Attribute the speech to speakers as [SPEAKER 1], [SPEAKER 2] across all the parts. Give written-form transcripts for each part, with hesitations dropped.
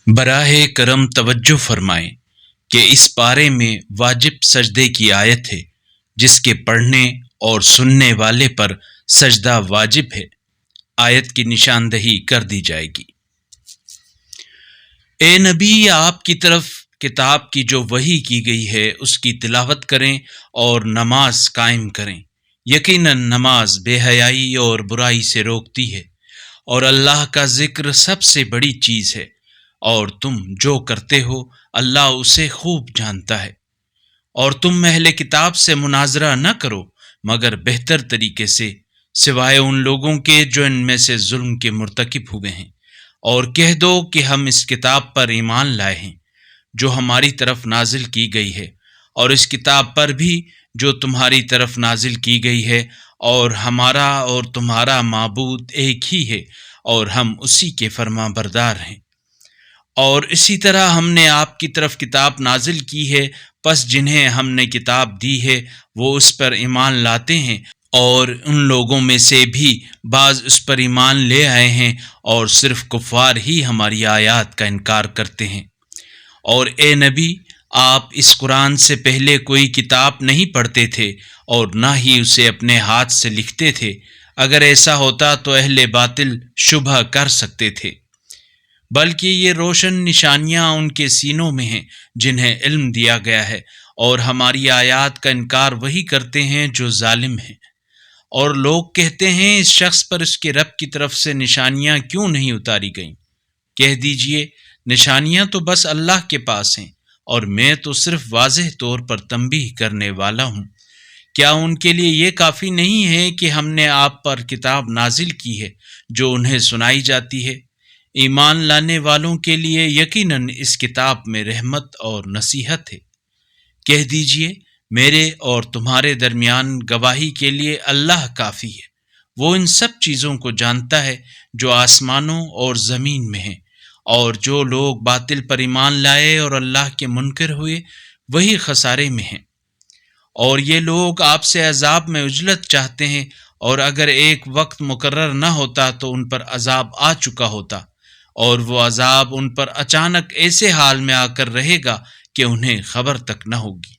[SPEAKER 1] براہ کرم توجہ فرمائیں کہ اس پارے میں واجب سجدے کی آیت ہے جس کے پڑھنے اور سننے والے پر سجدہ واجب ہے۔ آیت کی نشاندہی کر دی جائے گی۔ اے نبی، آپ کی طرف کتاب کی جو وحی کی گئی ہے اس کی تلاوت کریں اور نماز قائم کریں۔ یقیناً نماز بے حیائی اور برائی سے روکتی ہے، اور اللہ کا ذکر سب سے بڑی چیز ہے، اور تم جو کرتے ہو اللہ اسے خوب جانتا ہے۔ اور تم اہل کتاب سے مناظرہ نہ کرو مگر بہتر طریقے سے، سوائے ان لوگوں کے جو ان میں سے ظلم کے مرتکب ہوئے ہیں، اور کہہ دو کہ ہم اس کتاب پر ایمان لائے ہیں جو ہماری طرف نازل کی گئی ہے، اور اس کتاب پر بھی جو تمہاری طرف نازل کی گئی ہے، اور ہمارا اور تمہارا معبود ایک ہی ہے، اور ہم اسی کے فرما بردار ہیں۔ اور اسی طرح ہم نے آپ کی طرف کتاب نازل کی ہے، پس جنہیں ہم نے کتاب دی ہے وہ اس پر ایمان لاتے ہیں، اور ان لوگوں میں سے بھی بعض اس پر ایمان لے آئے ہیں، اور صرف کفار ہی ہماری آیات کا انکار کرتے ہیں۔ اور اے نبی، آپ اس قرآن سے پہلے کوئی کتاب نہیں پڑھتے تھے اور نہ ہی اسے اپنے ہاتھ سے لکھتے تھے۔ اگر ایسا ہوتا تو اہل باطل شبہ کر سکتے تھے، بلکہ یہ روشن نشانیاں ان کے سینوں میں ہیں جنہیں علم دیا گیا ہے، اور ہماری آیات کا انکار وہی کرتے ہیں جو ظالم ہیں۔ اور لوگ کہتے ہیں اس شخص پر اس کے رب کی طرف سے نشانیاں کیوں نہیں اتاری گئیں؟ کہہ دیجئے نشانیاں تو بس اللہ کے پاس ہیں، اور میں تو صرف واضح طور پر تنبیہ کرنے والا ہوں۔ کیا ان کے لیے یہ کافی نہیں ہے کہ ہم نے آپ پر کتاب نازل کی ہے جو انہیں سنائی جاتی ہے؟ ایمان لانے والوں کے لیے یقیناً اس کتاب میں رحمت اور نصیحت ہے۔ کہہ دیجئے میرے اور تمہارے درمیان گواہی کے لیے اللہ کافی ہے۔ وہ ان سب چیزوں کو جانتا ہے جو آسمانوں اور زمین میں ہیں، اور جو لوگ باطل پر ایمان لائے اور اللہ کے منکر ہوئے وہی خسارے میں ہیں۔ اور یہ لوگ آپ سے عذاب میں عجلت چاہتے ہیں، اور اگر ایک وقت مقرر نہ ہوتا تو ان پر عذاب آ چکا ہوتا، اور وہ عذاب ان پر اچانک ایسے حال میں آ کر رہے گا کہ انہیں خبر تک نہ ہوگی۔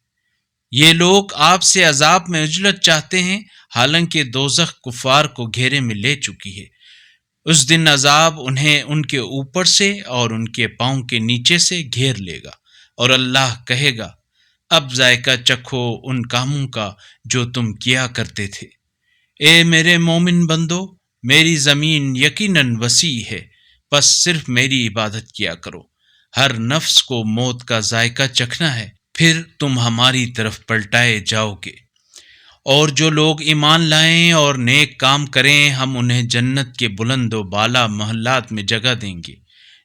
[SPEAKER 1] یہ لوگ آپ سے عذاب میں عجلت چاہتے ہیں، حالانکہ دوزخ کفار کو گھیرے میں لے چکی ہے۔ اس دن عذاب انہیں ان کے اوپر سے اور ان کے پاؤں کے نیچے سے گھیر لے گا، اور اللہ کہے گا اب ذائقہ چکھو ان کاموں کا جو تم کیا کرتے تھے۔ اے میرے مومن بندو، میری زمین یقیناً وسیع ہے، بس صرف میری عبادت کیا کرو۔ ہر نفس کو موت کا ذائقہ چکھنا ہے، پھر تم ہماری طرف پلٹائے جاؤ گے۔ اور جو لوگ ایمان لائیں اور نیک کام کریں ہم انہیں جنت کے بلند و بالا محلات میں جگہ دیں گے،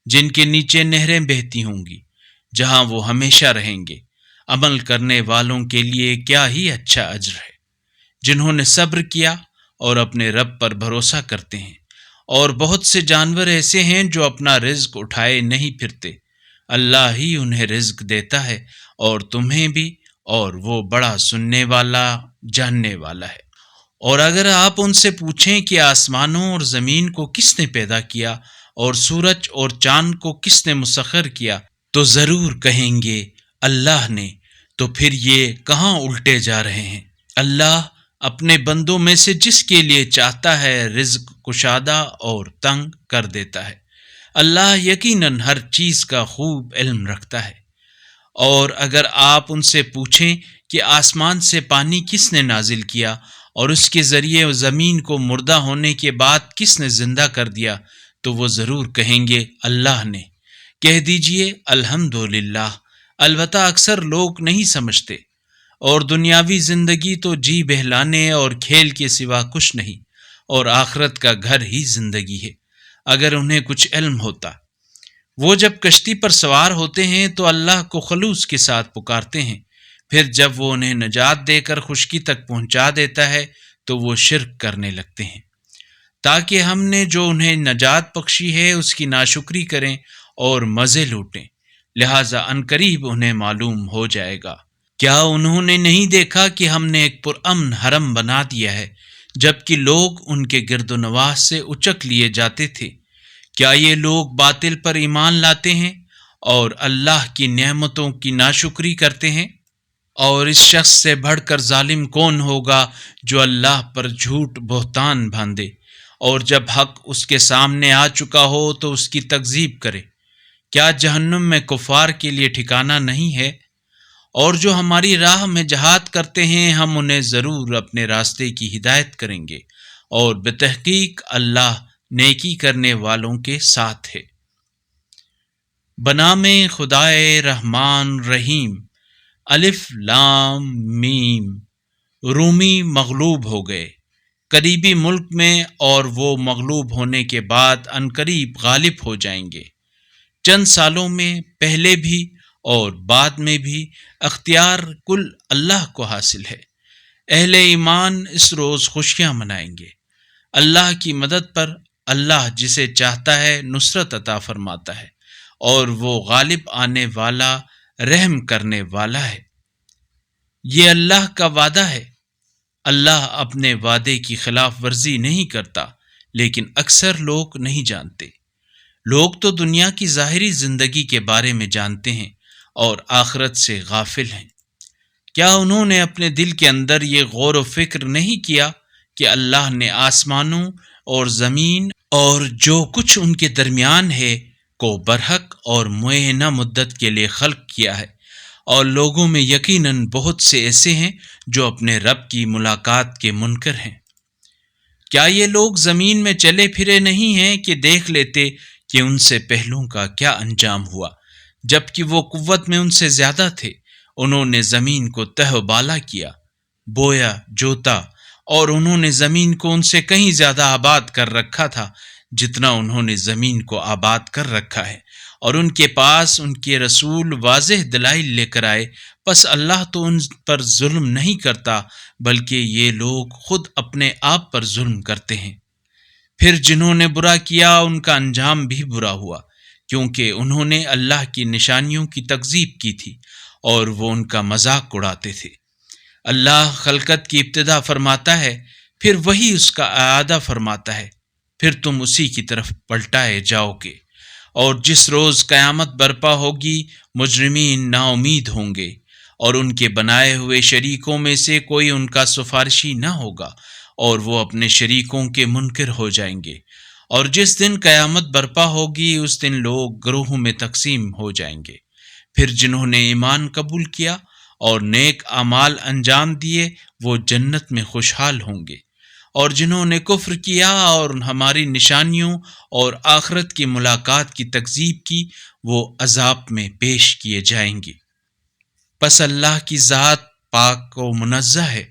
[SPEAKER 1] جن کے نیچے نہریں بہتی ہوں گی، جہاں وہ ہمیشہ رہیں گے۔ عمل کرنے والوں کے لیے کیا ہی اچھا اجر ہے، جنہوں نے صبر کیا اور اپنے رب پر بھروسہ کرتے ہیں۔ اور بہت سے جانور ایسے ہیں جو اپنا رزق اٹھائے نہیں پھرتے، اللہ ہی انہیں رزق دیتا ہے اور تمہیں بھی، اور وہ بڑا سننے والا جاننے والا ہے۔ اور اگر آپ ان سے پوچھیں کہ آسمانوں اور زمین کو کس نے پیدا کیا اور سورج اور چاند کو کس نے مسخر کیا، تو ضرور کہیں گے اللہ نے۔ تو پھر یہ کہاں الٹے جا رہے ہیں؟ اللہ اپنے بندوں میں سے جس کے لیے چاہتا ہے رزق کشادہ اور تنگ کر دیتا ہے۔ اللہ یقیناً ہر چیز کا خوب علم رکھتا ہے۔ اور اگر آپ ان سے پوچھیں کہ آسمان سے پانی کس نے نازل کیا اور اس کے ذریعے زمین کو مردہ ہونے کے بعد کس نے زندہ کر دیا، تو وہ ضرور کہیں گے اللہ نے۔ کہہ دیجئے الحمدللہ، البتہ اکثر لوگ نہیں سمجھتے۔ اور دنیاوی زندگی تو جی بہلانے اور کھیل کے سوا کچھ نہیں، اور آخرت کا گھر ہی زندگی ہے۔ اگر انہیں کچھ علم ہوتا۔ وہ جب کشتی پر سوار ہوتے ہیں تو اللہ کو خلوص کے ساتھ پکارتے ہیں، پھر جب وہ انہیں نجات دے کر خشکی تک پہنچا دیتا ہے تو وہ شرک کرنے لگتے ہیں، تاکہ ہم نے جو انہیں نجات بخشی ہے اس کی ناشکری کریں اور مزے لوٹیں، لہٰذا عنقریب انہیں معلوم ہو جائے گا۔ کیا انہوں نے نہیں دیکھا کہ ہم نے ایک پرامن حرم بنا دیا ہے، جبکہ لوگ ان کے گرد و نواح سے اچک لیے جاتے تھے؟ کیا یہ لوگ باطل پر ایمان لاتے ہیں اور اللہ کی نعمتوں کی ناشکری کرتے ہیں؟ اور اس شخص سے بڑھ کر ظالم کون ہوگا جو اللہ پر جھوٹ بہتان باندھے اور جب حق اس کے سامنے آ چکا ہو تو اس کی تکذیب کرے؟ کیا جہنم میں کفار کے لیے ٹھکانہ نہیں ہے؟ اور جو ہماری راہ میں جہاد کرتے ہیں ہم انہیں ضرور اپنے راستے کی ہدایت کریں گے، اور بتحقیق اللہ نیکی کرنے والوں کے ساتھ ہے۔ بنام خدائے رحمان رحیم۔ الف لام میم۔ رومی مغلوب ہو گئے قریبی ملک میں، اور وہ مغلوب ہونے کے بعد عنقریب غالب ہو جائیں گے۔ چند سالوں میں پہلے بھی اور بعد میں بھی اختیار کل اللہ کو حاصل ہے۔ اہل ایمان اس روز خوشیاں منائیں گے۔ اللہ کی مدد پر اللہ جسے چاہتا ہے نصرت عطا فرماتا ہے، اور وہ غالب آنے والا، رحم کرنے والا ہے۔ یہ اللہ کا وعدہ ہے۔ اللہ اپنے وعدے کی خلاف ورزی نہیں کرتا، لیکن اکثر لوگ نہیں جانتے۔ لوگ تو دنیا کی ظاہری زندگی کے بارے میں جانتے ہیں اور آخرت سے غافل ہیں۔ کیا انہوں نے اپنے دل کے اندر یہ غور و فکر نہیں کیا کہ اللہ نے آسمانوں اور زمین اور جو کچھ ان کے درمیان ہے کو برحق اور معینہ مدت کے لیے خلق کیا ہے، اور لوگوں میں یقیناً بہت سے ایسے ہیں جو اپنے رب کی ملاقات کے منکر ہیں۔ کیا یہ لوگ زمین میں چلے پھرے نہیں ہیں کہ دیکھ لیتے کہ ان سے پہلوں کا کیا انجام ہوا، جبکہ وہ قوت میں ان سے زیادہ تھے؟ انہوں نے زمین کو تہ و بالا کیا، بویا، جوتا، اور انہوں نے زمین کو ان سے کہیں زیادہ آباد کر رکھا تھا جتنا انہوں نے زمین کو آباد کر رکھا ہے، اور ان کے پاس ان کے رسول واضح دلائل لے کر آئے۔ پس اللہ تو ان پر ظلم نہیں کرتا، بلکہ یہ لوگ خود اپنے آپ پر ظلم کرتے ہیں۔ پھر جنہوں نے برا کیا ان کا انجام بھی برا ہوا، کیونکہ انہوں نے اللہ کی نشانیوں کی تکذیب کی تھی اور وہ ان کا مذاق اڑاتے تھے۔ اللہ خلقت کی ابتدا فرماتا ہے، پھر وہی اس کا اعادہ فرماتا ہے، پھر تم اسی کی طرف پلٹائے جاؤ گے۔ اور جس روز قیامت برپا ہوگی مجرمین نا امید ہوں گے، اور ان کے بنائے ہوئے شریکوں میں سے کوئی ان کا سفارشی نہ ہوگا، اور وہ اپنے شریکوں کے منکر ہو جائیں گے۔ اور جس دن قیامت برپا ہوگی اس دن لوگ گروہوں میں تقسیم ہو جائیں گے۔ پھر جنہوں نے ایمان قبول کیا اور نیک اعمال انجام دیے وہ جنت میں خوشحال ہوں گے، اور جنہوں نے کفر کیا اور ہماری نشانیوں اور آخرت کی ملاقات کی تکذیب کی وہ عذاب میں پیش کیے جائیں گے۔ پس اللہ کی ذات پاک و منزہ ہے،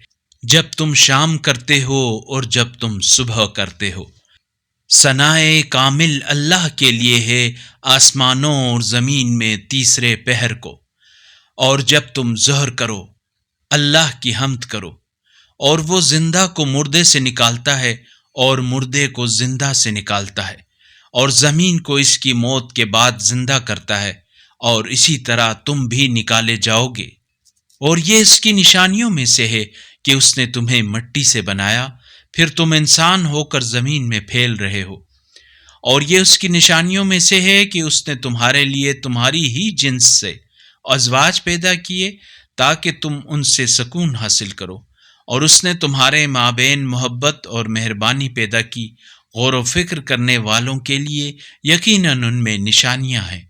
[SPEAKER 1] جب تم شام کرتے ہو اور جب تم صبح کرتے ہو۔ ثنائے کامل اللہ کے لیے ہے آسمانوں اور زمین میں تیسرے پہر کو، اور جب تم ظہر کرو اللہ کی حمد کرو۔ اور وہ زندہ کو مردے سے نکالتا ہے اور مردے کو زندہ سے نکالتا ہے، اور زمین کو اس کی موت کے بعد زندہ کرتا ہے، اور اسی طرح تم بھی نکالے جاؤ گے۔ اور یہ اس کی نشانیوں میں سے ہے کہ اس نے تمہیں مٹی سے بنایا، پھر تم انسان ہو کر زمین میں پھیل رہے ہو۔ اور یہ اس کی نشانیوں میں سے ہے کہ اس نے تمہارے لیے تمہاری ہی جنس سے ازواج پیدا کیے تاکہ تم ان سے سکون حاصل کرو، اور اس نے تمہارے مابین محبت اور مہربانی پیدا کی۔ غور و فکر کرنے والوں کے لیے یقیناً ان میں نشانیاں ہیں۔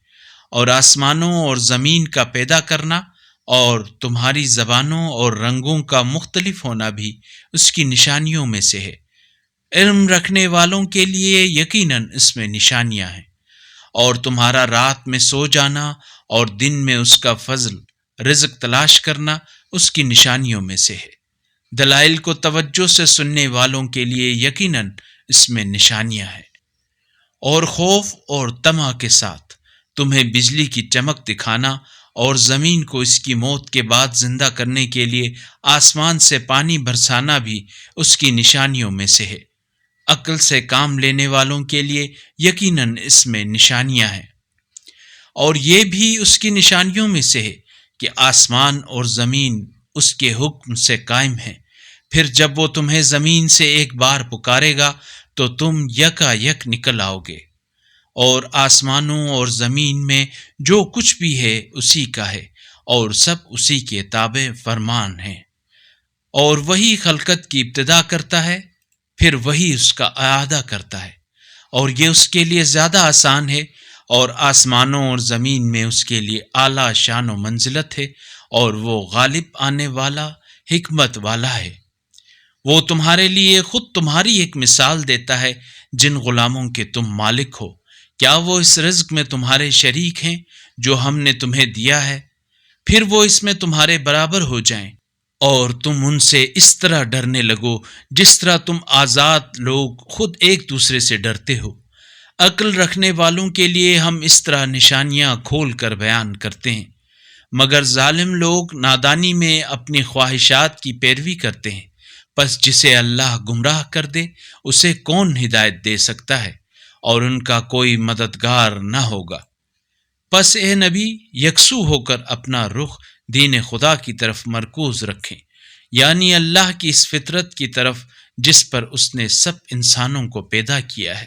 [SPEAKER 1] اور آسمانوں اور زمین کا پیدا کرنا اور تمہاری زبانوں اور رنگوں کا مختلف ہونا بھی اس کی نشانیوں میں سے ہے۔ علم رکھنے والوں کے لیے یقیناً اس میں نشانیاں ہیں۔ اور تمہارا رات میں سو جانا اور دن میں اس کا فضل رزق تلاش کرنا اس کی نشانیوں میں سے ہے۔ دلائل کو توجہ سے سننے والوں کے لیے یقیناً اس میں نشانیاں ہیں۔ اور خوف اور طمع کے ساتھ تمہیں بجلی کی چمک دکھانا اور زمین کو اس کی موت کے بعد زندہ کرنے کے لیے آسمان سے پانی برسانا بھی اس کی نشانیوں میں سے ہے۔ عقل سے کام لینے والوں کے لیے یقیناً اس میں نشانیاں ہیں۔ اور یہ بھی اس کی نشانیوں میں سے ہے کہ آسمان اور زمین اس کے حکم سے قائم ہیں۔ پھر جب وہ تمہیں زمین سے ایک بار پکارے گا تو تم یکا یک نکل آؤ گے۔ اور آسمانوں اور زمین میں جو کچھ بھی ہے اسی کا ہے، اور سب اسی کے تابع فرمان ہیں۔ اور وہی خلقت کی ابتدا کرتا ہے، پھر وہی اس کا اعادہ کرتا ہے، اور یہ اس کے لیے زیادہ آسان ہے، اور آسمانوں اور زمین میں اس کے لیے اعلیٰ شان و منزلت ہے، اور وہ غالب آنے والا، حکمت والا ہے۔ وہ تمہارے لیے خود تمہاری ایک مثال دیتا ہے، جن غلاموں کے تم مالک ہو، کیا وہ اس رزق میں تمہارے شریک ہیں جو ہم نے تمہیں دیا ہے؟ پھر وہ اس میں تمہارے برابر ہو جائیں، اور تم ان سے اس طرح ڈرنے لگو جس طرح تم آزاد لوگ خود ایک دوسرے سے ڈرتے ہو۔ عقل رکھنے والوں کے لیے ہم اس طرح نشانیاں کھول کر بیان کرتے ہیں، مگر ظالم لوگ نادانی میں اپنی خواہشات کی پیروی کرتے ہیں۔ پس جسے اللہ گمراہ کر دے اسے کون ہدایت دے سکتا ہے، اور ان کا کوئی مددگار نہ ہوگا۔ پس اے نبی، یکسو ہو کر اپنا رخ دین خدا کی طرف مرکوز رکھیں، یعنی اللہ کی اس فطرت کی طرف جس پر اس نے سب انسانوں کو پیدا کیا ہے۔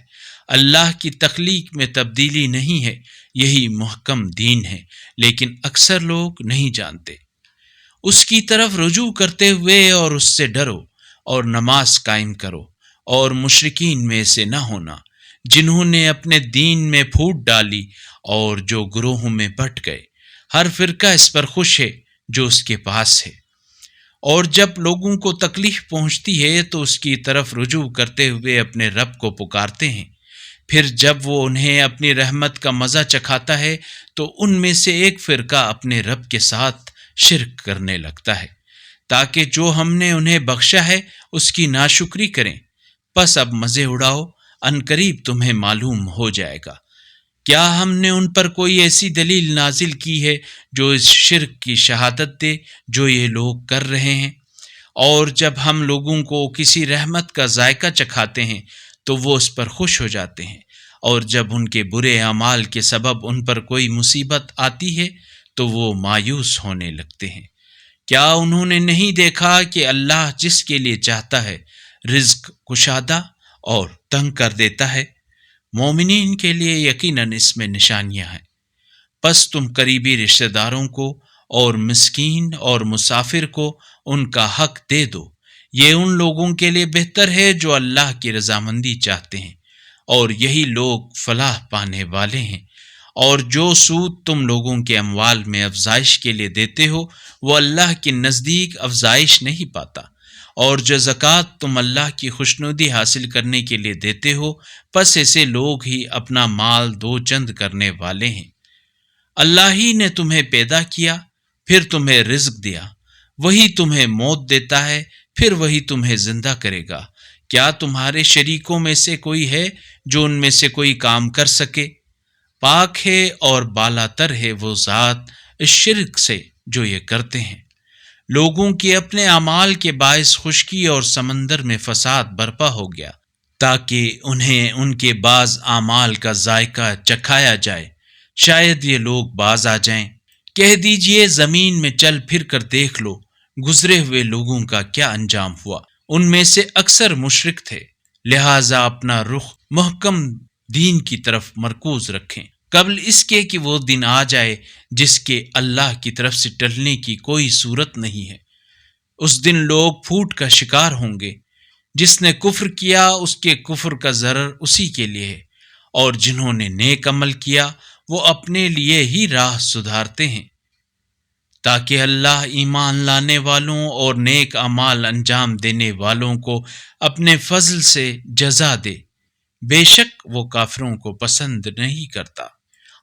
[SPEAKER 1] اللہ کی تخلیق میں تبدیلی نہیں ہے، یہی محکم دین ہے، لیکن اکثر لوگ نہیں جانتے۔ اس کی طرف رجوع کرتے ہوئے اور اس سے ڈرو، اور نماز قائم کرو، اور مشرکین میں سے نہ ہونا، جنہوں نے اپنے دین میں پھوٹ ڈالی اور جو گروہوں میں بٹ گئے۔ ہر فرقہ اس پر خوش ہے جو اس کے پاس ہے۔ اور جب لوگوں کو تکلیف پہنچتی ہے تو اس کی طرف رجوع کرتے ہوئے اپنے رب کو پکارتے ہیں۔ پھر جب وہ انہیں اپنی رحمت کا مزہ چکھاتا ہے تو ان میں سے ایک فرقہ اپنے رب کے ساتھ شرک کرنے لگتا ہے، تاکہ جو ہم نے انہیں بخشا ہے اس کی ناشکری کریں۔ پس اب مزے اڑاؤ، عنقریب تمہیں معلوم ہو جائے گا۔ کیا ہم نے ان پر کوئی ایسی دلیل نازل کی ہے جو اس شرک کی شہادت دے جو یہ لوگ کر رہے ہیں؟ اور جب ہم لوگوں کو کسی رحمت کا ذائقہ چکھاتے ہیں تو وہ اس پر خوش ہو جاتے ہیں، اور جب ان کے برے اعمال کے سبب ان پر کوئی مصیبت آتی ہے تو وہ مایوس ہونے لگتے ہیں۔ کیا انہوں نے نہیں دیکھا کہ اللہ جس کے لیے چاہتا ہے رزق کشادہ اور تنگ کر دیتا ہے؟ مومنین کے لیے یقیناً اس میں نشانیاں ہیں۔ پس تم قریبی رشتہ داروں کو اور مسکین اور مسافر کو ان کا حق دے دو، یہ ان لوگوں کے لیے بہتر ہے جو اللہ کی رضامندی چاہتے ہیں، اور یہی لوگ فلاح پانے والے ہیں۔ اور جو سود تم لوگوں کے اموال میں افزائش کے لیے دیتے ہو وہ اللہ کے نزدیک افزائش نہیں پاتا، اور جو زکوٰۃ تم اللہ کی خوشنودی حاصل کرنے کے لیے دیتے ہو، پس ایسے لوگ ہی اپنا مال دو چند کرنے والے ہیں۔ اللہ ہی نے تمہیں پیدا کیا، پھر تمہیں رزق دیا، وہی تمہیں موت دیتا ہے، پھر وہی تمہیں زندہ کرے گا۔ کیا تمہارے شریکوں میں سے کوئی ہے جو ان میں سے کوئی کام کر سکے؟ پاک ہے اور بالا تر ہے وہ ذات اس شرک سے جو یہ کرتے ہیں۔ لوگوں کے اپنے اعمال کے باعث خشکی اور سمندر میں فساد برپا ہو گیا، تاکہ انہیں ان کے بعض اعمال کا ذائقہ چکھایا جائے، شاید یہ لوگ باز آ جائیں۔ کہہ دیجئے زمین میں چل پھر کر دیکھ لو گزرے ہوئے لوگوں کا کیا انجام ہوا، ان میں سے اکثر مشرک تھے، لہٰذا اپنا رخ محکم دین کی طرف مرکوز رکھیں، قبل اس کے کہ وہ دن آ جائے جس کے اللہ کی طرف سے ٹلنے کی کوئی صورت نہیں ہے۔ اس دن لوگ پھوٹ کا شکار ہوں گے، جس نے کفر کیا اس کے کفر کا ضرر اسی کے لیے ہے، اور جنہوں نے نیک عمل کیا وہ اپنے لیے ہی راہ سدھارتے ہیں، تاکہ اللہ ایمان لانے والوں اور نیک اعمال انجام دینے والوں کو اپنے فضل سے جزا دے۔ بے شک وہ کافروں کو پسند نہیں کرتا۔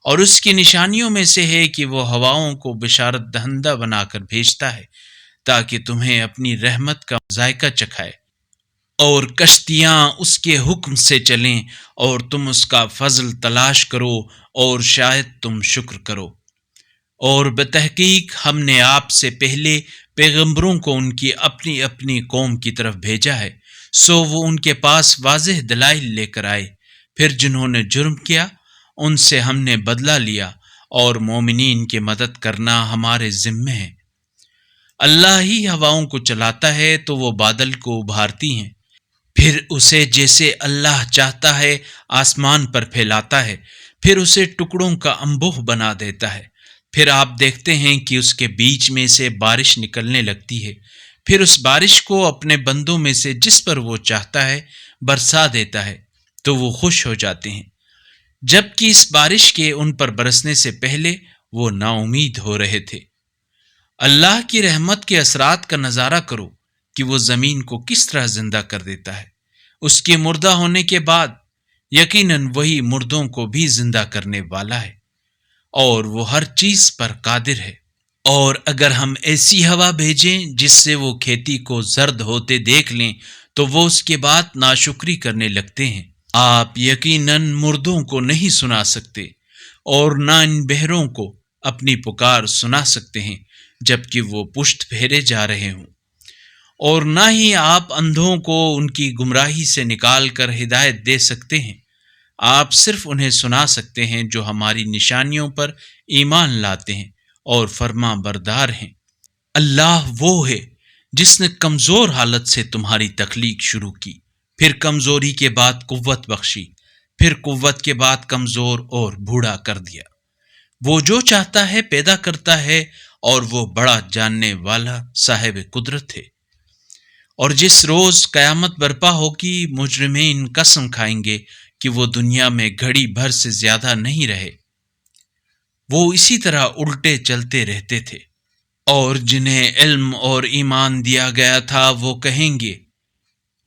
[SPEAKER 1] اور اس کی نشانیوں میں سے ہے کہ وہ ہواؤں کو بشارت دہندہ بنا کر بھیجتا ہے تاکہ تمہیں اپنی رحمت کا ذائقہ چکھائے، اور کشتیاں اس کے حکم سے چلیں، اور تم اس کا فضل تلاش کرو اور شاید تم شکر کرو۔ اور بتحقیق ہم نے آپ سے پہلے پیغمبروں کو ان کی اپنی اپنی قوم کی طرف بھیجا ہے، سو وہ ان کے پاس واضح دلائل لے کر آئے، پھر جنہوں نے جرم کیا ان سے ہم نے بدلہ لیا، اور مومنین کی مدد کرنا ہمارے ذمے ہے۔ اللہ ہی ہواؤں کو چلاتا ہے تو وہ بادل کو ابھارتی ہیں، پھر اسے جیسے اللہ چاہتا ہے آسمان پر پھیلاتا ہے، پھر اسے ٹکڑوں کا انبوہ بنا دیتا ہے۔ پھر آپ دیکھتے ہیں کہ اس کے بیچ میں سے بارش نکلنے لگتی ہے، پھر اس بارش کو اپنے بندوں میں سے جس پر وہ چاہتا ہے برسا دیتا ہے تو وہ خوش ہو جاتے ہیں، جبکہ اس بارش کے ان پر برسنے سے پہلے وہ نا امید ہو رہے تھے۔ اللہ کی رحمت کے اثرات کا نظارہ کرو کہ وہ زمین کو کس طرح زندہ کر دیتا ہے اس کے مردہ ہونے کے بعد۔ یقیناً وہی مردوں کو بھی زندہ کرنے والا ہے اور وہ ہر چیز پر قادر ہے۔ اور اگر ہم ایسی ہوا بھیجیں جس سے وہ کھیتی کو زرد ہوتے دیکھ لیں تو وہ اس کے بعد ناشکری کرنے لگتے ہیں۔ آپ یقیناً مردوں کو نہیں سنا سکتے اور نہ ان بہروں کو اپنی پکار سنا سکتے ہیں جبکہ وہ پشت پھیرے جا رہے ہوں، اور نہ ہی آپ اندھوں کو ان کی گمراہی سے نکال کر ہدایت دے سکتے ہیں۔ آپ صرف انہیں سنا سکتے ہیں جو ہماری نشانیوں پر ایمان لاتے ہیں اور فرما بردار ہیں۔ اللہ وہ ہے جس نے کمزور حالت سے تمہاری تخلیق شروع کی، پھر کمزوری کے بعد قوت بخشی، پھر قوت کے بعد کمزور اور بوڑھا کر دیا۔ وہ جو چاہتا ہے پیدا کرتا ہے اور وہ بڑا جاننے والا صاحب قدرت ہے۔ اور جس روز قیامت برپا ہوگی مجرمین قسم کھائیں گے کہ وہ دنیا میں گھڑی بھر سے زیادہ نہیں رہے، وہ اسی طرح الٹے چلتے رہتے تھے۔ اور جنہیں علم اور ایمان دیا گیا تھا وہ کہیں گے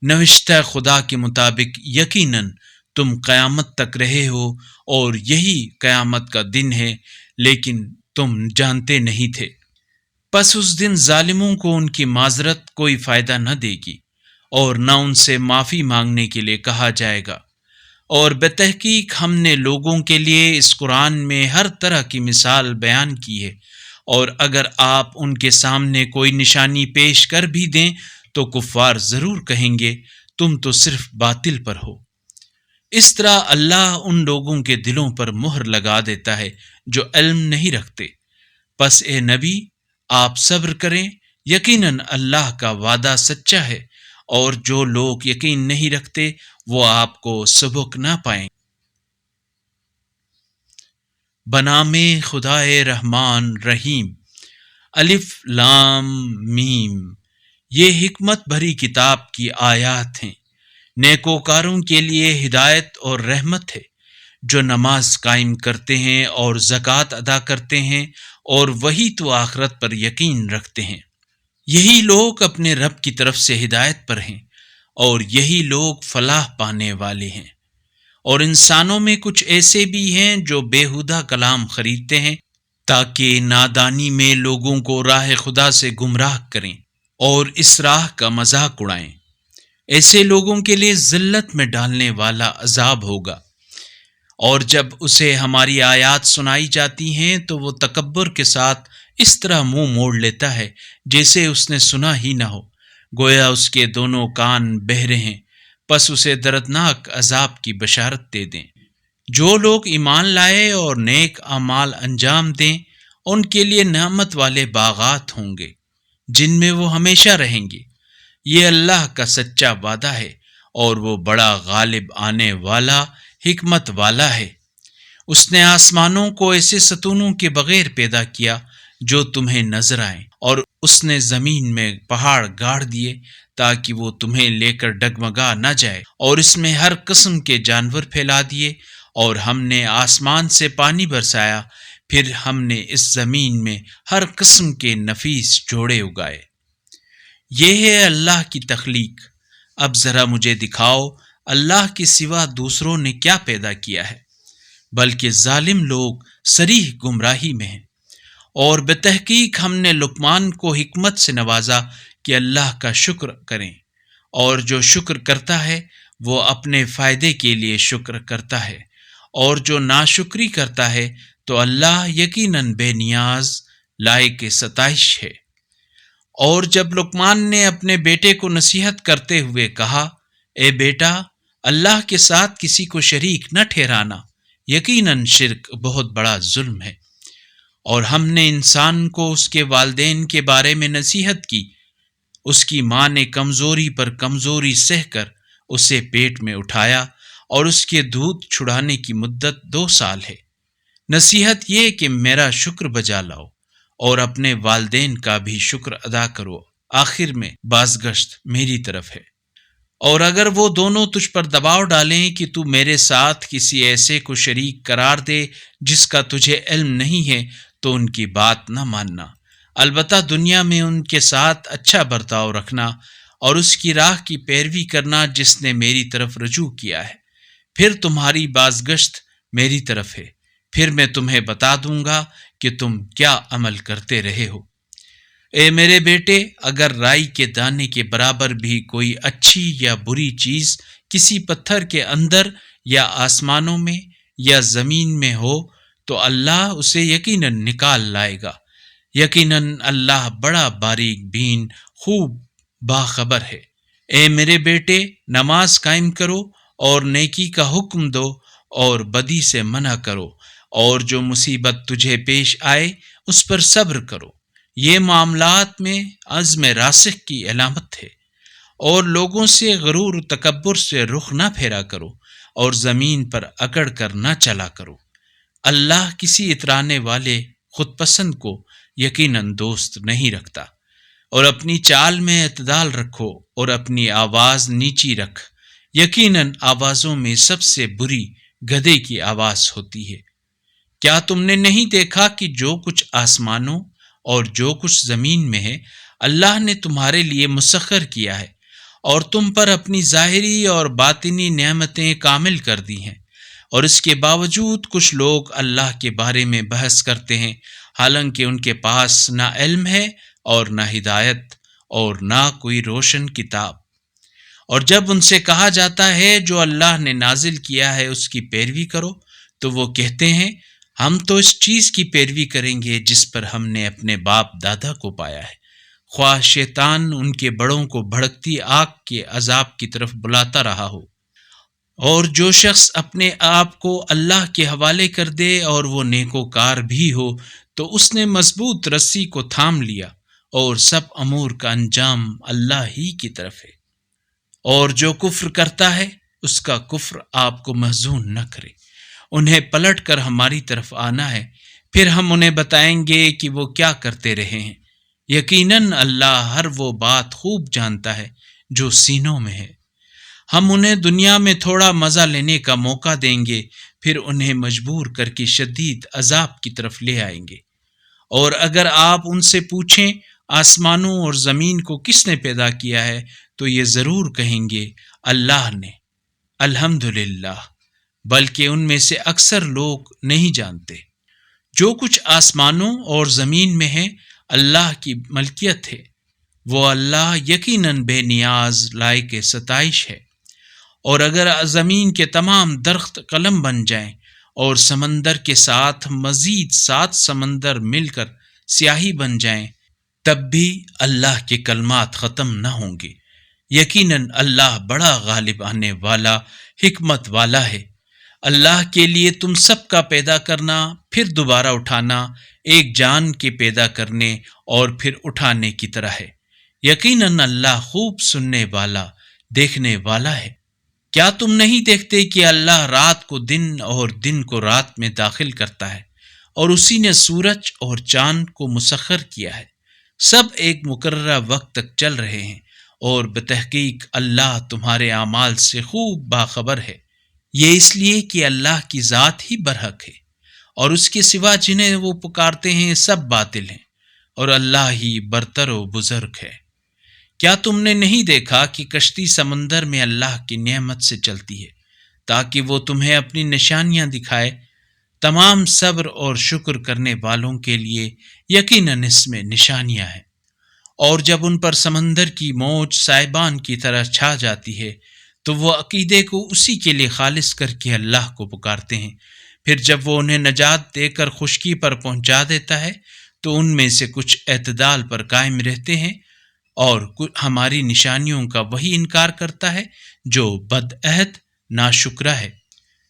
[SPEAKER 1] نوشتہ خدا کے مطابق یقیناً تم قیامت تک رہے ہو اور یہی قیامت کا دن ہے، لیکن تم جانتے نہیں تھے۔ پس اس دن ظالموں کو ان کی معذرت کوئی فائدہ نہ دے گی اور نہ ان سے معافی مانگنے کے لیے کہا جائے گا۔ اور بتحقیق ہم نے لوگوں کے لیے اس قرآن میں ہر طرح کی مثال بیان کی ہے، اور اگر آپ ان کے سامنے کوئی نشانی پیش کر بھی دیں تو کفار ضرور کہیں گے تم تو صرف باطل پر ہو۔ اس طرح اللہ ان لوگوں کے دلوں پر مہر لگا دیتا ہے جو علم نہیں رکھتے۔ پس اے نبی آپ صبر کریں، یقیناً اللہ کا وعدہ سچا ہے، اور جو لوگ یقین نہیں رکھتے وہ آپ کو سبق نہ پائیں۔ بنام خدائے رحمان رحیم۔ الف لام میم۔ یہ حکمت بھری کتاب کی آیات ہیں، نیکوکاروں کے لیے ہدایت اور رحمت ہے، جو نماز قائم کرتے ہیں اور زکوٰۃ ادا کرتے ہیں اور وہی تو آخرت پر یقین رکھتے ہیں۔ یہی لوگ اپنے رب کی طرف سے ہدایت پر ہیں اور یہی لوگ فلاح پانے والے ہیں۔ اور انسانوں میں کچھ ایسے بھی ہیں جو بیہودہ کلام خریدتے ہیں تاکہ نادانی میں لوگوں کو راہ خدا سے گمراہ کریں اور اس راہ کا مذاق اڑائیں۔ ایسے لوگوں کے لیے ذلت میں ڈالنے والا عذاب ہوگا۔ اور جب اسے ہماری آیات سنائی جاتی ہیں تو وہ تکبر کے ساتھ اس طرح منہ موڑ لیتا ہے جیسے اس نے سنا ہی نہ ہو، گویا اس کے دونوں کان بہرے ہیں۔ پس اسے دردناک عذاب کی بشارت دے دیں۔ جو لوگ ایمان لائے اور نیک اعمال انجام دیں ان کے لیے نعمت والے باغات ہوں گے جن میں وہ ہمیشہ رہیں گے۔ یہ اللہ کا سچا وعدہ ہے اور وہ بڑا غالب آنے والا حکمت والا ہے۔ اس نے آسمانوں کو ایسے ستونوں کے بغیر پیدا کیا جو تمہیں نظر آئیں، اور اس نے زمین میں پہاڑ گاڑ دیے تاکہ وہ تمہیں لے کر ڈگمگا نہ جائے، اور اس میں ہر قسم کے جانور پھیلا دیے، اور ہم نے آسمان سے پانی برسایا، پھر ہم نے اس زمین میں ہر قسم کے نفیس جوڑے اگائے۔ یہ ہے اللہ کی تخلیق۔ اب ذرا مجھے دکھاؤ اللہ کے سوا دوسروں نے کیا پیدا کیا ہے، بلکہ ظالم لوگ صریح گمراہی میں ہیں۔ اور بتحقیق ہم نے لقمان کو حکمت سے نوازا کہ اللہ کا شکر کریں، اور جو شکر کرتا ہے وہ اپنے فائدے کے لیے شکر کرتا ہے، اور جو ناشکری کرتا ہے تو اللہ یقیناً بے نیاز لائق ستائش ہے۔ اور جب لقمان نے اپنے بیٹے کو نصیحت کرتے ہوئے کہا، اے بیٹا اللہ کے ساتھ کسی کو شریک نہ ٹھہرانا، یقیناً شرک بہت بڑا ظلم ہے۔ اور ہم نے انسان کو اس کے والدین کے بارے میں نصیحت کی۔ اس کی ماں نے کمزوری پر کمزوری سہ کر اسے پیٹ میں اٹھایا اور اس کے دودھ چھڑانے کی مدت 2 سال ہے۔ نصیحت یہ کہ میرا شکر بجا لاؤ اور اپنے والدین کا بھی شکر ادا کرو، آخر میں بازگشت میری طرف ہے۔ اور اگر وہ دونوں تجھ پر دباؤ ڈالیں کہ تو میرے ساتھ کسی ایسے کو شریک قرار دے جس کا تجھے علم نہیں ہے تو ان کی بات نہ ماننا، البتہ دنیا میں ان کے ساتھ اچھا برتاؤ رکھنا اور اس کی راہ کی پیروی کرنا جس نے میری طرف رجوع کیا ہے، پھر تمہاری بازگشت میری طرف ہے، پھر میں تمہیں بتا دوں گا کہ تم کیا عمل کرتے رہے ہو۔ اے میرے بیٹے، اگر رائی کے دانے کے برابر بھی کوئی اچھی یا بری چیز کسی پتھر کے اندر یا آسمانوں میں یا زمین میں ہو تو اللہ اسے یقیناً نکال لائے گا۔ یقیناً اللہ بڑا باریک بین، خوب باخبر ہے۔ اے میرے بیٹے، نماز قائم کرو اور نیکی کا حکم دو اور بدی سے منع کرو، اور جو مصیبت تجھے پیش آئے اس پر صبر کرو۔ یہ معاملات میں عزم راسخ کی علامت ہے۔ اور لوگوں سے غرور و تکبر سے رخ نہ پھیرا کرو اور زمین پر اکڑ کر نہ چلا کرو۔ اللہ کسی اترانے والے خود پسند کو یقیناً دوست نہیں رکھتا۔ اور اپنی چال میں اعتدال رکھو اور اپنی آواز نیچی رکھ، یقیناً آوازوں میں سب سے بری گدھے کی آواز ہوتی ہے۔ کیا تم نے نہیں دیکھا کہ جو کچھ آسمانوں اور جو کچھ زمین میں ہے اللہ نے تمہارے لیے مسخر کیا ہے، اور تم پر اپنی ظاہری اور باطنی نعمتیں کامل کر دی ہیں، اور اس کے باوجود کچھ لوگ اللہ کے بارے میں بحث کرتے ہیں، حالانکہ ان کے پاس نہ علم ہے اور نہ ہدایت اور نہ کوئی روشن کتاب۔ اور جب ان سے کہا جاتا ہے جو اللہ نے نازل کیا ہے اس کی پیروی کرو، تو وہ کہتے ہیں ہم تو اس چیز کی پیروی کریں گے جس پر ہم نے اپنے باپ دادا کو پایا ہے، خواہ شیطان ان کے بڑوں کو بھڑکتی آگ کے عذاب کی طرف بلاتا رہا ہو۔ اور جو شخص اپنے آپ کو اللہ کے حوالے کر دے اور وہ نیکوکار بھی ہو تو اس نے مضبوط رسی کو تھام لیا، اور سب امور کا انجام اللہ ہی کی طرف ہے۔ اور جو کفر کرتا ہے اس کا کفر آپ کو محزون نہ کرے، انہیں پلٹ کر ہماری طرف آنا ہے، پھر ہم انہیں بتائیں گے کہ وہ کیا کرتے رہے ہیں۔ یقیناً اللہ ہر وہ بات خوب جانتا ہے جو سینوں میں ہے۔ ہم انہیں دنیا میں تھوڑا مزہ لینے کا موقع دیں گے، پھر انہیں مجبور کر کے شدید عذاب کی طرف لے آئیں گے۔ اور اگر آپ ان سے پوچھیں آسمانوں اور زمین کو کس نے پیدا کیا ہے تو یہ ضرور کہیں گے اللہ نے، الحمدللہ، بلکہ ان میں سے اکثر لوگ نہیں جانتے۔ جو کچھ آسمانوں اور زمین میں ہے اللہ کی ملکیت ہے، وہ اللہ یقیناً بے نیاز، لائق ستائش ہے۔ اور اگر زمین کے تمام درخت قلم بن جائیں اور سمندر کے ساتھ مزید 7 سمندر مل کر سیاہی بن جائیں، تب بھی اللہ کے کلمات ختم نہ ہوں گے۔ یقیناً اللہ بڑا غالب آنے والا، حکمت والا ہے۔ اللہ کے لیے تم سب کا پیدا کرنا، پھر دوبارہ اٹھانا، ایک جان کے پیدا کرنے اور پھر اٹھانے کی طرح ہے۔ یقیناً اللہ خوب سننے والا، دیکھنے والا ہے۔ کیا تم نہیں دیکھتے کہ اللہ رات کو دن اور دن کو رات میں داخل کرتا ہے، اور اسی نے سورج اور چاند کو مسخر کیا ہے، سب ایک مقررہ وقت تک چل رہے ہیں، اور بتحقیق اللہ تمہارے اعمال سے خوب باخبر ہے۔ یہ اس لیے کہ اللہ کی ذات ہی برحق ہے، اور اس کے سوا جنہیں وہ پکارتے ہیں سب باطل ہیں، اور اللہ ہی برتر و بزرگ ہے۔ کیا تم نے نہیں دیکھا کہ کشتی سمندر میں اللہ کی نعمت سے چلتی ہے تاکہ وہ تمہیں اپنی نشانیاں دکھائے؟ تمام صبر اور شکر کرنے والوں کے لیے یقیناً اس میں نشانیاں ہیں۔ اور جب ان پر سمندر کی موج سائبان کی طرح چھا جاتی ہے تو وہ عقیدے کو اسی کے لیے خالص کر کے اللہ کو پکارتے ہیں، پھر جب وہ انہیں نجات دے کر خشکی پر پہنچا دیتا ہے تو ان میں سے کچھ اعتدال پر قائم رہتے ہیں، اور ہماری نشانیوں کا وہی انکار کرتا ہے جو بدعہد ناشکرا ہے۔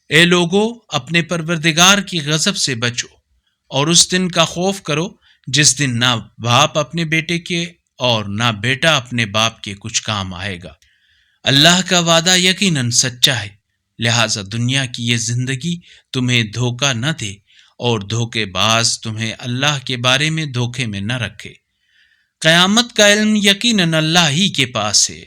[SPEAKER 1] اے لوگو، اپنے پروردگار کی غضب سے بچو اور اس دن کا خوف کرو جس دن نہ باپ اپنے بیٹے کے اور نہ بیٹا اپنے باپ کے کچھ کام آئے گا، اللہ کا وعدہ یقیناً سچا ہے، لہٰذا دنیا کی یہ زندگی تمہیں دھوکہ نہ دے اور دھوکے باز تمہیں اللہ کے بارے میں دھوکے میں نہ رکھے۔ قیامت کا علم یقیناً اللہ ہی کے پاس ہے،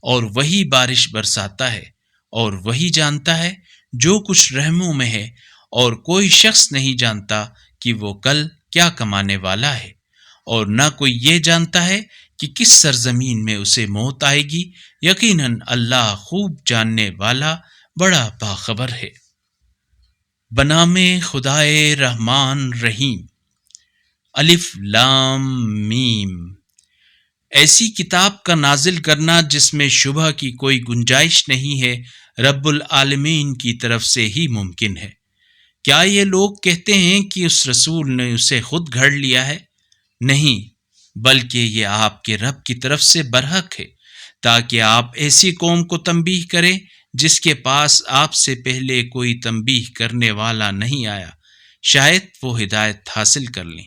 [SPEAKER 1] اور وہی بارش برساتا ہے، اور وہی جانتا ہے جو کچھ رحموں میں ہے، اور کوئی شخص نہیں جانتا کہ وہ کل کیا کمانے والا ہے، اور نہ کوئی یہ جانتا ہے کہ کس سرزمین میں اسے موت آئے گی۔ یقیناً اللہ خوب جاننے والا بڑا باخبر ہے۔ بنام خدائے رحمان رحیم۔ الف لام میم۔ ایسی کتاب کا نازل کرنا جس میں شبہ کی کوئی گنجائش نہیں ہے، رب العالمین کی طرف سے ہی ممکن ہے۔ کیا یہ لوگ کہتے ہیں کہ اس رسول نے اسے خود گھڑ لیا ہے؟ نہیں، بلکہ یہ آپ کے رب کی طرف سے برحق ہے، تاکہ آپ ایسی قوم کو تنبیہ کریں جس کے پاس آپ سے پہلے کوئی تنبیہ کرنے والا نہیں آیا، شاید وہ ہدایت حاصل کر لیں۔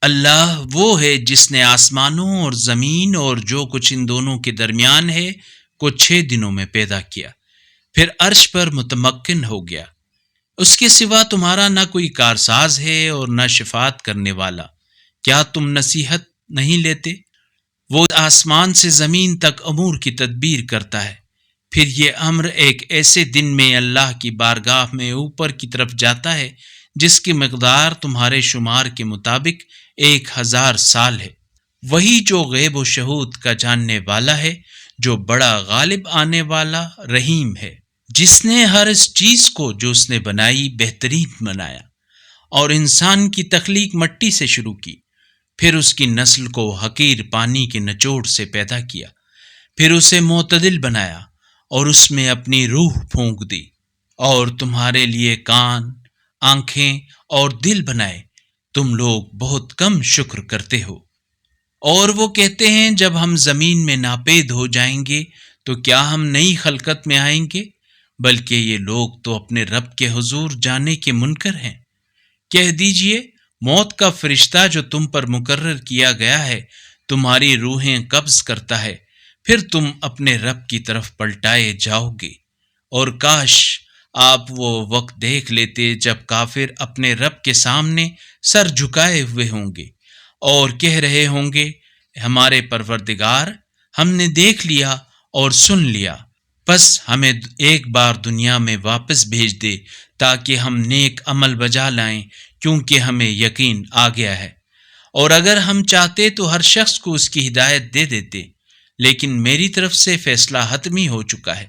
[SPEAKER 1] اللہ وہ ہے جس نے آسمانوں اور زمین اور جو کچھ ان دونوں کے درمیان ہے کو 6 دنوں میں پیدا کیا، پھر عرش پر متمکن ہو گیا۔ اس کے سوا تمہارا نہ کوئی کارساز ہے اور نہ شفاعت کرنے والا۔ کیا تم نصیحت نہیں لیتے؟ وہ آسمان سے زمین تک امور کی تدبیر کرتا ہے، پھر یہ امر ایک ایسے دن میں اللہ کی بارگاہ میں اوپر کی طرف جاتا ہے جس کی مقدار تمہارے شمار کے مطابق 1000 سال ہے۔ وہی جو غیب و شہود کا جاننے والا ہے، جو بڑا غالب آنے والا رحیم ہے، جس نے ہر اس چیز کو جو اس نے بنائی بہترین بنایا، اور انسان کی تخلیق مٹی سے شروع کی، پھر اس کی نسل کو حقیر پانی کے نچوڑ سے پیدا کیا، پھر اسے معتدل بنایا اور اس میں اپنی روح پھونک دی، اور تمہارے لیے کان، آنکھیں اور دل بنائے، تم لوگ بہت کم شکر کرتے ہو۔ اور وہ کہتے ہیں جب ہم زمین میں ناپید ہو جائیں گے تو کیا ہم نئی خلقت میں آئیں گے؟ بلکہ یہ لوگ تو اپنے رب کے حضور جانے کے منکر ہیں۔ کہہ دیجئے، موت کا فرشتہ جو تم پر مقرر کیا گیا ہے تمہاری روحیں قبض کرتا ہے، پھر تم اپنے رب کی طرف پلٹائے جاؤ گے۔ اور کاش آپ وہ وقت دیکھ لیتے جب کافر اپنے رب کے سامنے سر جھکائے ہوئے ہوں گے اور کہہ رہے ہوں گے، ہمارے پروردگار، ہم نے دیکھ لیا اور سن لیا، بس ہمیں ایک بار دنیا میں واپس بھیج دے تاکہ ہم نیک عمل بجا لائیں، کیونکہ ہمیں یقین آ گیا ہے۔ اور اگر ہم چاہتے تو ہر شخص کو اس کی ہدایت دے دیتے، لیکن میری طرف سے فیصلہ حتمی ہو چکا ہے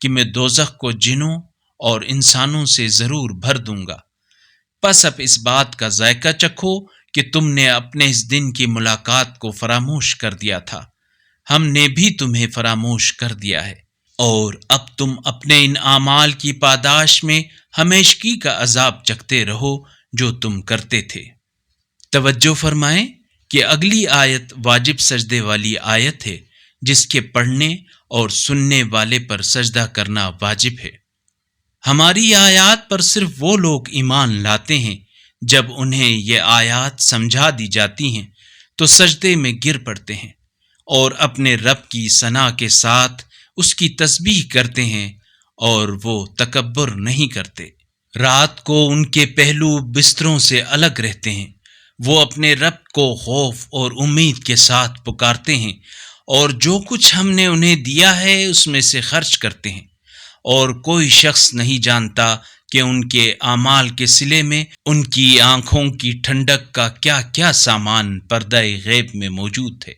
[SPEAKER 1] کہ میں دوزخ کو جنوں اور انسانوں سے ضرور بھر دوں گا۔ پس اب اس بات کا ذائقہ چکھو کہ تم نے اپنے اس دن کی ملاقات کو فراموش کر دیا تھا، ہم نے بھی تمہیں فراموش کر دیا ہے، اور اب تم اپنے ان اعمال کی پاداش میں ہمیشگی کا عذاب چکھتے رہو جو تم کرتے تھے۔ توجہ فرمائیں کہ اگلی آیت واجب سجدے والی آیت ہے، جس کے پڑھنے اور سننے والے پر سجدہ کرنا واجب ہے۔ ہماری آیات پر صرف وہ لوگ ایمان لاتے ہیں جب انہیں یہ آیات سمجھا دی جاتی ہیں تو سجدے میں گر پڑتے ہیں اور اپنے رب کی ثنا کے ساتھ اس کی تسبیح کرتے ہیں، اور وہ تکبر نہیں کرتے۔ رات کو ان کے پہلو بستروں سے الگ رہتے ہیں، وہ اپنے رب کو خوف اور امید کے ساتھ پکارتے ہیں، اور جو کچھ ہم نے انہیں دیا ہے اس میں سے خرچ کرتے ہیں، اور کوئی شخص نہیں جانتا کہ ان کے اعمال کے صلے میں ان کی آنکھوں کی ٹھنڈک کا کیا کیا سامان پردہ غیب میں موجود ہے۔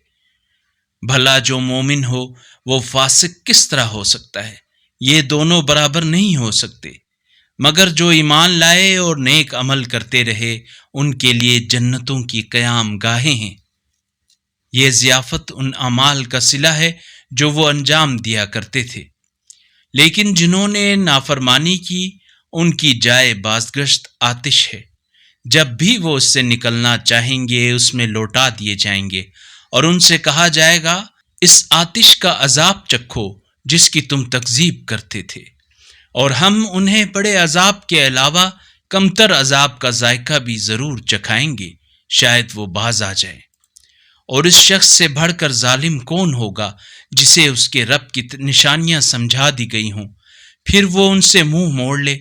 [SPEAKER 1] بھلا جو مومن ہو وہ فاسق کس طرح ہو سکتا ہے؟ یہ دونوں برابر نہیں ہو سکتے، مگر جو ایمان لائے اور نیک عمل کرتے رہے ان کے لیے جنتوں کی قیام گاہیں ہیں۔ یہ ضیافت ان اعمال کا صلہ ہے جو وہ انجام دیا کرتے تھے، لیکن جنہوں نے نافرمانی کی ان کی جائے بازگشت آتش ہے، جب بھی وہ اس سے نکلنا چاہیں گے اس میں لوٹا دیے جائیں گے، اور ان سے کہا جائے گا، اس آتش کا عذاب چکھو جس کی تم تکذیب کرتے تھے، اور ہم انہیں بڑے عذاب کے علاوہ کمتر عذاب کا ذائقہ بھی ضرور چکھائیں گے، شاید وہ باز آ جائیں۔ اور اس شخص سے بڑھ کر ظالم کون ہوگا جسے اس کے رب کی نشانیاں سمجھا دی گئی ہوں، پھر وہ ان سے منہ موڑ لے۔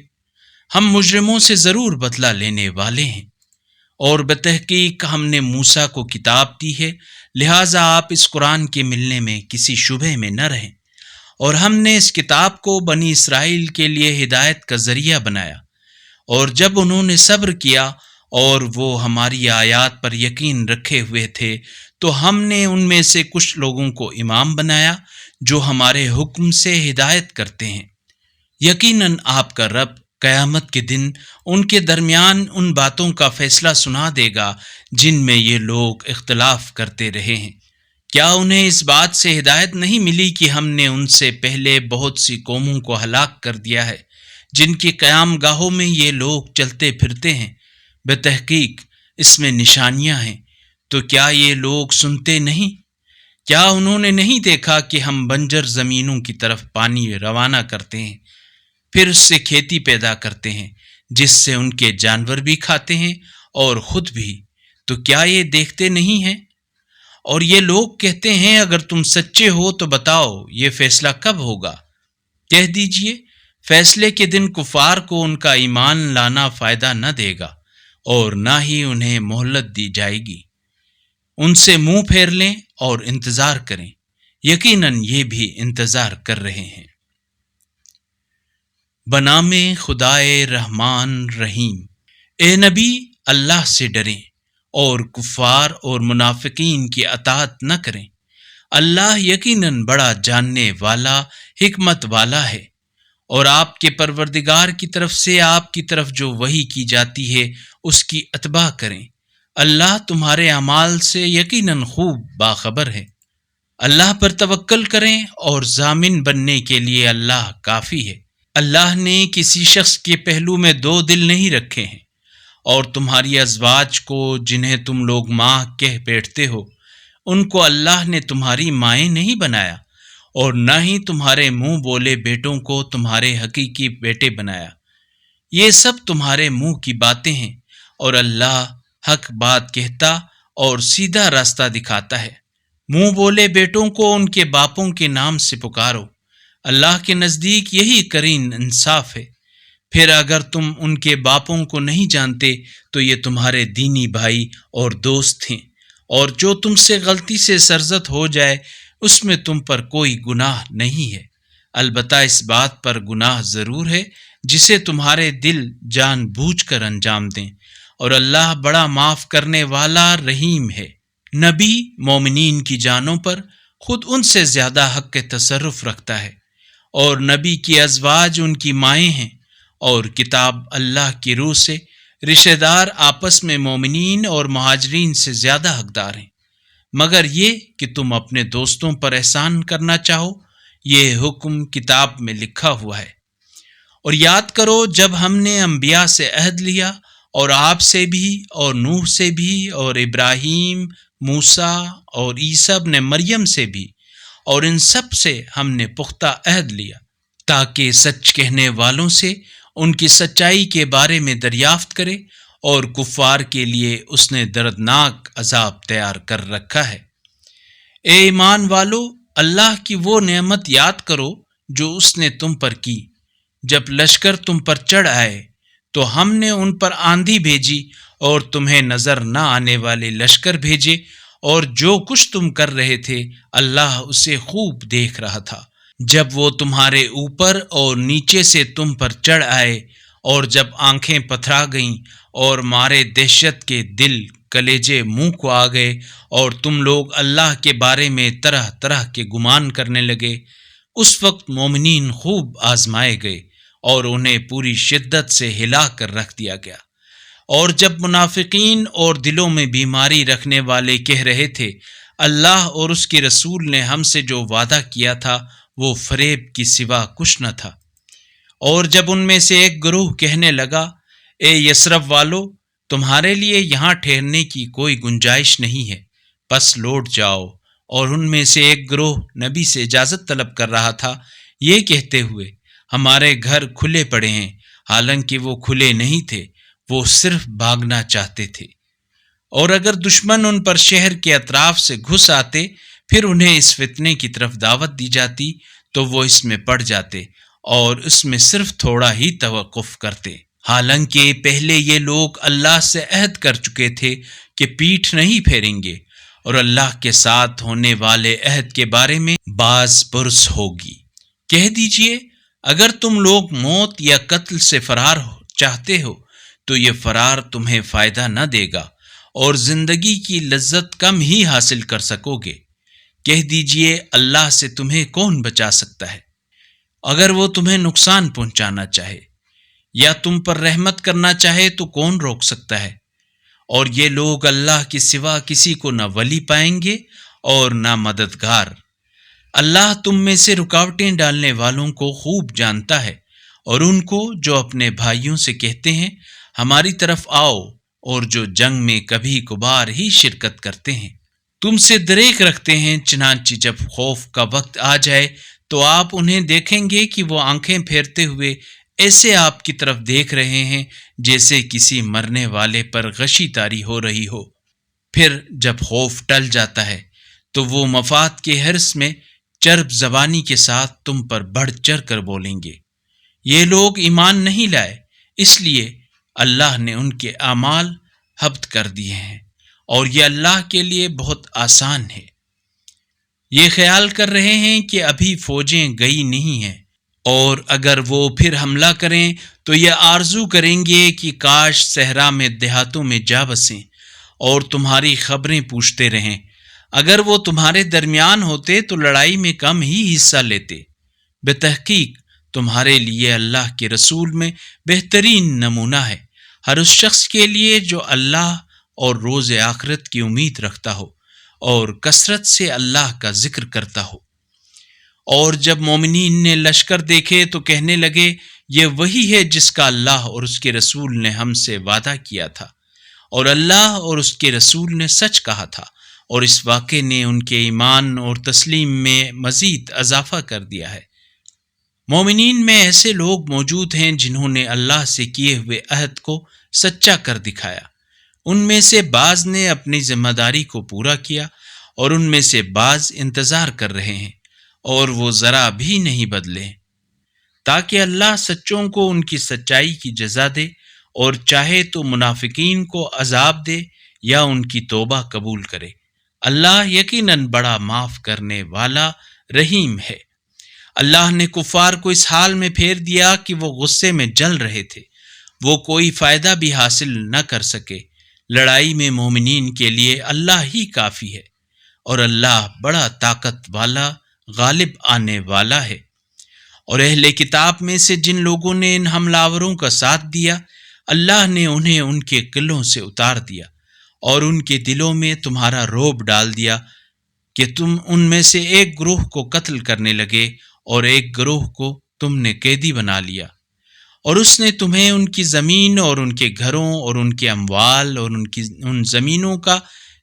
[SPEAKER 1] ہم مجرموں سے ضرور بدلہ لینے والے ہیں، اور بتحقیق ہم نے موسیٰ کو کتاب دی ہے، لہٰذا آپ اس قرآن کے ملنے میں کسی شبہ میں نہ رہیں۔ اور ہم نے اس کتاب کو بنی اسرائیل کے لیے ہدایت کا ذریعہ بنایا، اور جب انہوں نے صبر کیا اور وہ ہماری آیات پر یقین رکھے ہوئے تھے تو ہم نے ان میں سے کچھ لوگوں کو امام بنایا جو ہمارے حکم سے ہدایت کرتے ہیں۔ یقیناً آپ کا رب قیامت کے دن ان کے درمیان ان باتوں کا فیصلہ سنا دے گا جن میں یہ لوگ اختلاف کرتے رہے ہیں۔ کیا انہیں اس بات سے ہدایت نہیں ملی کہ ہم نے ان سے پہلے بہت سی قوموں کو ہلاک کر دیا ہے جن کی قیام گاہوں میں یہ لوگ چلتے پھرتے ہیں؟ بتحقیق اس میں نشانیاں ہیں، تو کیا یہ لوگ سنتے نہیں؟ کیا انہوں نے نہیں دیکھا کہ ہم بنجر زمینوں کی طرف پانی روانہ کرتے ہیں، پھر اس سے کھیتی پیدا کرتے ہیں جس سے ان کے جانور بھی کھاتے ہیں اور خود بھی؟ تو کیا یہ دیکھتے نہیں ہیں؟ اور یہ لوگ کہتے ہیں اگر تم سچے ہو تو بتاؤ یہ فیصلہ کب ہوگا؟ کہہ دیجئے فیصلے کے دن کفار کو ان کا ایمان لانا فائدہ نہ دے گا اور نہ ہی انہیں مہلت دی جائے گی۔ ان سے منہ پھیر لیں اور انتظار کریں، یقیناً یہ بھی انتظار کر رہے ہیں۔ بنام خدائے رحمان رحیم، اے نبی اللہ سے ڈریں اور کفار اور منافقین کی اطاعت نہ کریں۔ اللہ یقیناً بڑا جاننے والا، حکمت والا ہے۔ اور آپ کے پروردگار کی طرف سے آپ کی طرف جو وحی کی جاتی ہے اس کی اتباع کریں۔ اللہ تمہارے اعمال سے یقیناً خوب باخبر ہے۔ اللہ پر توکل کریں اور ضامن بننے کے لیے اللہ کافی ہے۔ اللہ نے کسی شخص کے پہلو میں دو دل نہیں رکھے ہیں، اور تمہاری ازواج کو جنہیں تم لوگ ماں کہہ بیٹھتے ہو ان کو اللہ نے تمہاری مائیں نہیں بنایا، اور نہ ہی تمہارے منہ بولے بیٹوں کو تمہارے حقیقی بیٹے بنایا۔ یہ سب تمہارے منہ کی باتیں ہیں، اور اللہ حق بات کہتا اور سیدھا راستہ دکھاتا ہے۔ منہ بولے بیٹوں کو ان کے باپوں کے نام سے پکارو، اللہ کے نزدیک یہی قرین انصاف ہے۔ پھر اگر تم ان کے باپوں کو نہیں جانتے تو یہ تمہارے دینی بھائی اور دوست ہیں، اور جو تم سے غلطی سے سرزد ہو جائے اس میں تم پر کوئی گناہ نہیں ہے، البتہ اس بات پر گناہ ضرور ہے جسے تمہارے دل جان بوجھ کر انجام دیں، اور اللہ بڑا معاف کرنے والا رحیم ہے۔ نبی مومنین کی جانوں پر خود ان سے زیادہ حق کے تصرف رکھتا ہے، اور نبی کی ازواج ان کی مائیں ہیں، اور کتاب اللہ کی روح سے رشتہ دار آپس میں مومنین اور مہاجرین سے زیادہ حقدار ہیں، مگر یہ کہ تم اپنے دوستوں پر احسان کرنا چاہو، یہ حکم کتاب میں لکھا ہوا ہے۔ اور یاد کرو جب ہم نے انبیاء سے عہد لیا، اور آپ سے بھی اور نوح سے بھی اور ابراہیم، موسیٰ اور عیسیٰ ابن مریم سے بھی، اور ان سب سے ہم نے پختہ عہد لیا تاکہ سچ کہنے والوں سے ان کی سچائی کے بارے میں دریافت کرے، اور کفار کے لیے اس نے دردناک عذاب تیار کر رکھا ہے۔ اے ایمان والو، اللہ کی وہ نعمت یاد کرو جو اس نے تم پر کی۔ جب لشکر تم پر چڑھ آئے تو ہم نے ان پر آندھی بھیجی اور تمہیں نظر نہ آنے والے لشکر بھیجے، اور جو کچھ تم کر رہے تھے اللہ اسے خوب دیکھ رہا تھا۔ جب وہ تمہارے اوپر اور نیچے سے تم پر چڑھ آئے، اور جب آنکھیں پتھرا گئیں اور مارے دہشت کے دل کلیجے منہ کو آ گئے، اور تم لوگ اللہ کے بارے میں طرح طرح کے گمان کرنے لگے، اس وقت مومنین خوب آزمائے گئے اور انہیں پوری شدت سے ہلا کر رکھ دیا گیا۔ اور جب منافقین اور دلوں میں بیماری رکھنے والے کہہ رہے تھے اللہ اور اس کے رسول نے ہم سے جو وعدہ کیا تھا وہ فریب کی سوا کچھ نہ تھا، اور جب ان میں سے ایک گروہ کہنے لگا اے یثرب والو، تمہارے لیے یہاں ٹھہرنے کی کوئی گنجائش نہیں ہے، پس لوٹ جاؤ، اور ان میں سے ایک گروہ نبی سے اجازت طلب کر رہا تھا یہ کہتے ہوئے ہمارے گھر کھلے پڑے ہیں، حالانکہ وہ کھلے نہیں تھے، وہ صرف بھاگنا چاہتے تھے۔ اور اگر دشمن ان پر شہر کے اطراف سے گھس آتے پھر انہیں اس فتنے کی طرف دعوت دی جاتی تو وہ اس میں پڑ جاتے اور اس میں صرف تھوڑا ہی توقف کرتے، حالانکہ پہلے یہ لوگ اللہ سے عہد کر چکے تھے کہ پیٹھ نہیں پھیریں گے اور اللہ کے ساتھ ہونے والے عہد کے بارے میں باز پرس ہوگی۔ کہہ دیجئے اگر تم لوگ موت یا قتل سے فرار چاہتے ہو تو یہ فرار تمہیں فائدہ نہ دے گا اور زندگی کی لذت کم ہی حاصل کر سکو گے۔ کہہ دیجئے اللہ سے تمہیں کون بچا سکتا ہے اگر وہ تمہیں نقصان پہنچانا چاہے، یا تم پر رحمت کرنا چاہے تو کون روک سکتا ہے؟ اور یہ لوگ اللہ کے سوا کسی کو نہ ولی پائیں گے اور نہ مددگار۔ اللہ تم میں سے رکاوٹیں ڈالنے والوں کو خوب جانتا ہے، اور ان کو جو اپنے بھائیوں سے کہتے ہیں ہماری طرف آؤ، اور جو جنگ میں کبھی کبھار ہی شرکت کرتے ہیں، تم سے دریغ رکھتے ہیں، چنانچہ جب خوف کا وقت آ جائے تو آپ انہیں دیکھیں گے کہ وہ آنکھیں پھیرتے ہوئے ایسے آپ کی طرف دیکھ رہے ہیں جیسے کسی مرنے والے پر غشی طاری ہو رہی ہو۔ پھر جب خوف ٹل جاتا ہے تو وہ مفاد کے حرص میں چرب زبانی کے ساتھ تم پر بڑھ چڑھ کر بولیں گے، یہ لوگ ایمان نہیں لائے، اس لیے اللہ نے ان کے اعمال حبط کر دیے ہیں، اور یہ اللہ کے لیے بہت آسان ہے۔ یہ خیال کر رہے ہیں کہ ابھی فوجیں گئی نہیں ہیں، اور اگر وہ پھر حملہ کریں تو یہ آرزو کریں گے کہ کاش صحرا میں دیہاتوں میں جا بسیں اور تمہاری خبریں پوچھتے رہیں۔ اگر وہ تمہارے درمیان ہوتے تو لڑائی میں کم ہی حصہ لیتے۔ بتحقیق تمہارے لیے اللہ کے رسول میں بہترین نمونہ ہے ہر اس شخص کے لیے جو اللہ اور روز آخرت کی امید رکھتا ہو اور کثرت سے اللہ کا ذکر کرتا ہو۔ اور جب مومنین نے لشکر دیکھے تو کہنے لگے یہ وہی ہے جس کا اللہ اور اس کے رسول نے ہم سے وعدہ کیا تھا، اور اللہ اور اس کے رسول نے سچ کہا تھا، اور اس واقعے نے ان کے ایمان اور تسلیم میں مزید اضافہ کر دیا ہے۔ مومنین میں ایسے لوگ موجود ہیں جنہوں نے اللہ سے کیے ہوئے عہد کو سچا کر دکھایا، ان میں سے بعض نے اپنی ذمہ داری کو پورا کیا اور ان میں سے بعض انتظار کر رہے ہیں، اور وہ ذرا بھی نہیں بدلے، تاکہ اللہ سچوں کو ان کی سچائی کی جزا دے، اور چاہے تو منافقین کو عذاب دے یا ان کی توبہ قبول کرے۔ اللہ یقیناً بڑا معاف کرنے والا رحیم ہے۔ اللہ نے کفار کو اس حال میں پھیر دیا کہ وہ غصے میں جل رہے تھے، وہ کوئی فائدہ بھی حاصل نہ کر سکے۔ لڑائی میں مومنین کے لیے اللہ ہی کافی ہے، اور اللہ بڑا طاقت والا غالب آنے والا ہے۔ اور اہل کتاب میں سے جن لوگوں نے ان حملہ آوروں کا ساتھ دیا، اللہ نے انہیں ان کے قلعوں سے اتار دیا اور ان کے دلوں میں تمہارا رعب ڈال دیا کہ تم ان میں سے ایک گروہ کو قتل کرنے لگے اور ایک گروہ کو تم نے قیدی بنا لیا، اور اس نے تمہیں ان کی زمین اور ان کے گھروں اور ان کے اموال اور ان زمینوں کا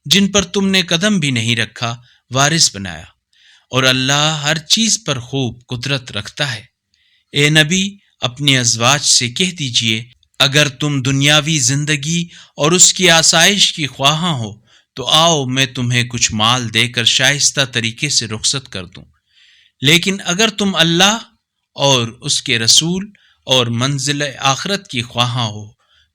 [SPEAKER 1] جن پر تم نے قدم بھی نہیں رکھا وارث بنایا، اور اللہ ہر چیز پر خوب قدرت رکھتا ہے۔ اے نبی اپنی ازواج سے کہہ دیجئے اگر تم دنیاوی زندگی اور اس کی آسائش کی خواہاں ہو تو آؤ میں تمہیں کچھ مال دے کر شائستہ طریقے سے رخصت کر دوں، لیکن اگر تم اللہ اور اس کے رسول اور منزل آخرت کی خواہاں ہو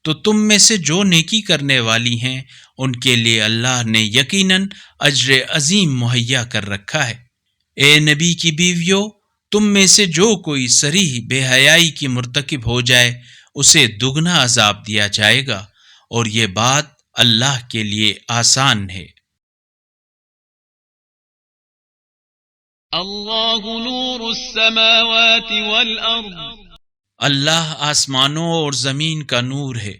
[SPEAKER 1] تو تم میں سے جو نیکی کرنے والی ہیں ان کے لیے اللہ نے یقیناً اجر عظیم مہیا کر رکھا ہے۔ اے نبی کی بیویوں، تم میں سے جو کوئی صریح بے حیائی کی مرتکب ہو جائے اسے دگنا عذاب دیا جائے گا، اور یہ بات اللہ کے لیے آسان ہے۔
[SPEAKER 2] اللہ نور السماوات والارض،
[SPEAKER 1] اللہ آسمانوں اور زمین کا نور ہے۔